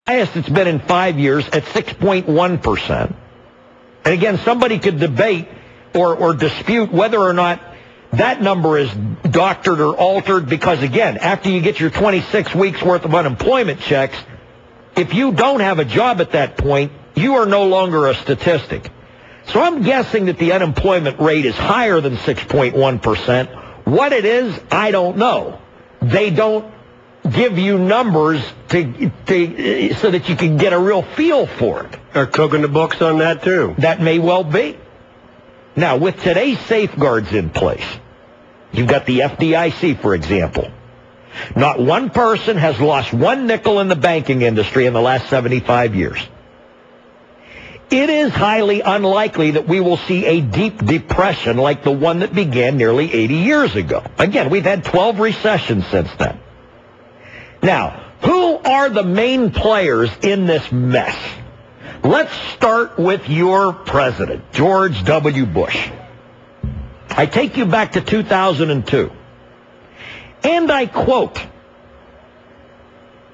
highest it's been in 5 years at 6.1%. And again, somebody could debate or dispute whether or not that number is doctored or altered because, again, after you get your 26 weeks worth of unemployment checks, if you don't have a job at that point, you are no longer a statistic. So I'm guessing that the unemployment rate is higher than 6.1%. What it is, I don't know. They don't give you numbers so that you can get a real feel for it. They're cooking the books on that, too. That may well be. Now, with today's safeguards in place, you've got the FDIC, for example. Not one person has lost one nickel in the banking industry in the last 75 years. It is highly unlikely that we will see a deep depression like the one that began nearly 80 years ago. Again, we've had 12 recessions since then. Now, who are the main players in this mess? Let's start with your president, George W. Bush. I take you back to 2002. And I quote,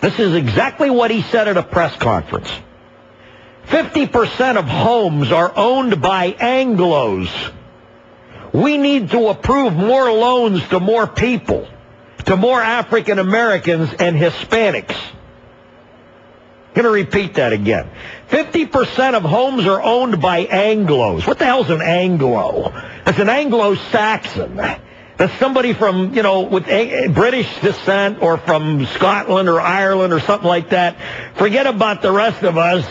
this is exactly what he said at a press conference. 50% of homes are owned by Anglos. We need to approve more loans to more people, to more African Americans and Hispanics. I'm going to repeat that again. 50% of homes are owned by Anglos. What the hell's an Anglo? That's an Anglo-Saxon. That's somebody from, with British descent or from Scotland or Ireland or something like that. Forget about the rest of us,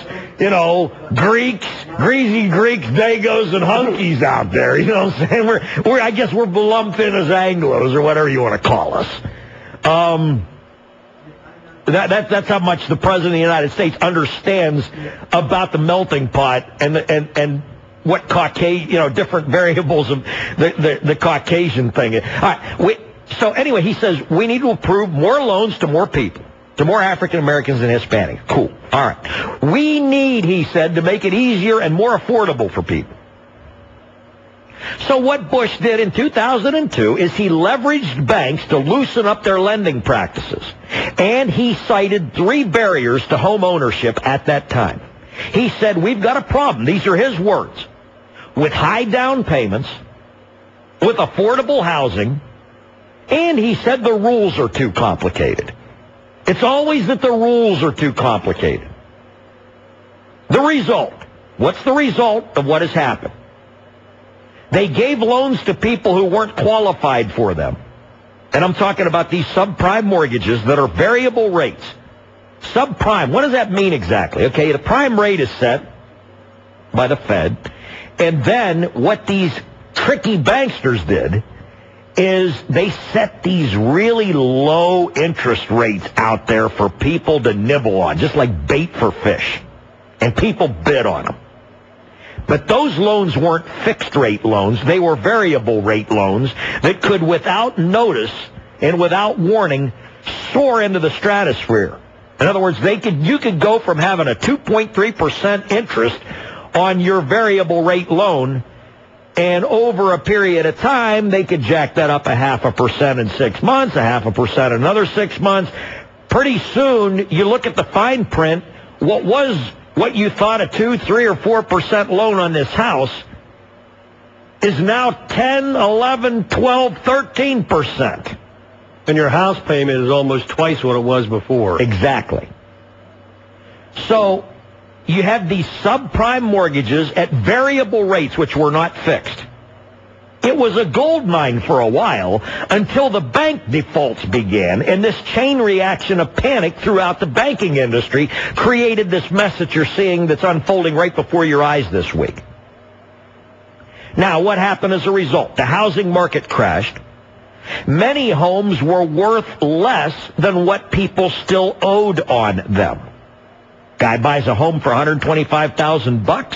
Greeks, greasy Greeks, Dagos, and hunkies out there. You know what I'm saying? I guess we're lumped in as Anglos or whatever you want to call us. That's how much the President of the United States understands about the melting pot and what Caucasian, different variables of the Caucasian thing. All right. So anyway, he says we need to approve more loans to more people, to more African Americans and Hispanics. Cool. All right. We need, he said, to make it easier and more affordable for people. So what Bush did in 2002 is he leveraged banks to loosen up their lending practices. And he cited 3 barriers to home ownership at that time. He said, we've got a problem. These are his words. With high down payments, with affordable housing, and he said the rules are too complicated. It's always that the rules are too complicated. The result. What's the result of what has happened? They gave loans to people who weren't qualified for them. And I'm talking about these subprime mortgages that are variable rates. Subprime, what does that mean exactly? Okay, the prime rate is set by the Fed. And then what these tricky banksters did is they set these really low interest rates out there for people to nibble on, just like bait for fish. And people bid on them. But those loans weren't fixed-rate loans. They were variable-rate loans that could, without notice and without warning, soar into the stratosphere. In other words, you could go from having a 2.3% interest on your variable-rate loan, and over a period of time, they could jack that up 0.5% in 6 months, 0.5% in another 6 months. Pretty soon, you look at the fine print, what you thought a 2, 3, or 4% loan on this house is now 10, 11, 12, 13%. And your house payment is almost twice what it was before. Exactly. So you have these subprime mortgages at variable rates, which were not fixed. It was a gold mine for a while until the bank defaults began, and this chain reaction of panic throughout the banking industry created this mess that you're seeing that's unfolding right before your eyes this week. Now, what happened as a result? The housing market crashed. Many homes were worth less than what people still owed on them. Guy buys a home for $125,000.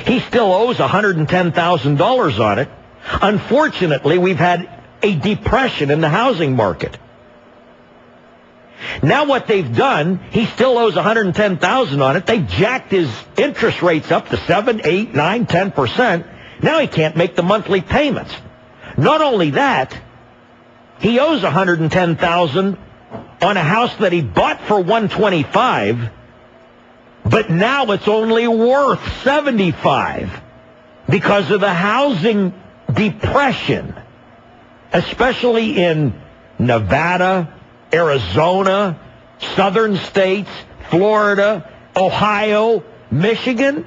He still owes $110,000 on it. Unfortunately, we've had a depression in the housing market. Now what they've done, he still owes $110,000 on it. They jacked his interest rates up to 7, 8, 9, 10%. Now he can't make the monthly payments. Not only that, he owes $110,000 on a house that he bought for $125,000 But now it's only worth 75 because of the housing depression, especially in Nevada, Arizona, southern states, Florida, Ohio, Michigan.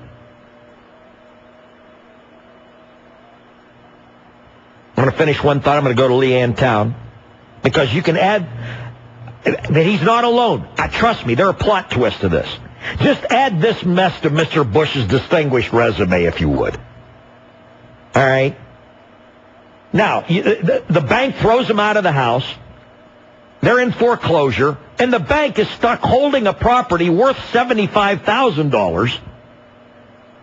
I'm going to finish one thought. I'm going to go to Leanne Town because you can add that he's not alone. Trust me, there are plot twists to this. Just add this mess to Mr. Bush's distinguished resume, if you would. All right? Now, the bank throws them out of the house. They're in foreclosure, and the bank is stuck holding a property worth $75,000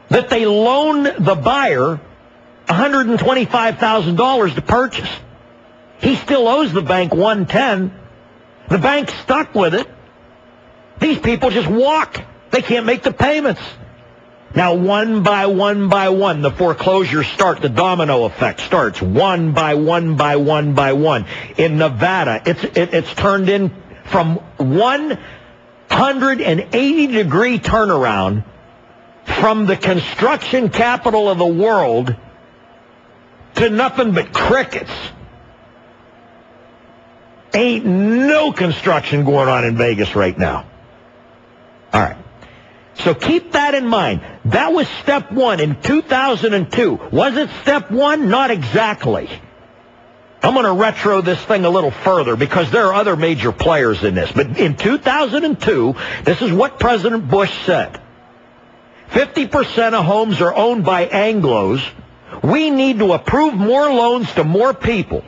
that they loan the buyer $125,000 to purchase. He still owes the bank $110,000. The bank's stuck with it. These people just walk. They can't make the payments. Now, one by one, the foreclosures start. The domino effect starts. One by one. In Nevada, it's turned in from 180-degree turnaround from the construction capital of the world to nothing but crickets. Ain't no construction going on in Vegas right now. All right. So keep that in mind. That was step one in 2002. Was it step one? Not exactly. I'm going to retro this thing a little further because there are other major players in this. But in 2002, this is what President Bush said. 50% of homes are owned by Anglos. We need to approve more loans to more people.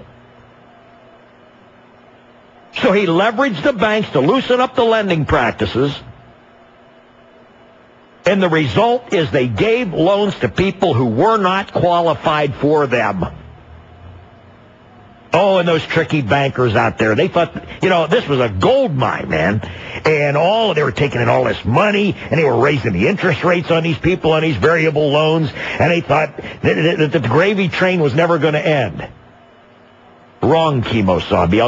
So he leveraged the banks to loosen up the lending practices. And the result is they gave loans to people who were not qualified for them. Oh, and those tricky bankers out there, they thought, this was a gold mine, man. And they were taking in all this money, and they were raising the interest rates on these people on these variable loans, and they thought that the gravy train was never going to end. Wrong, Kemo Sabi.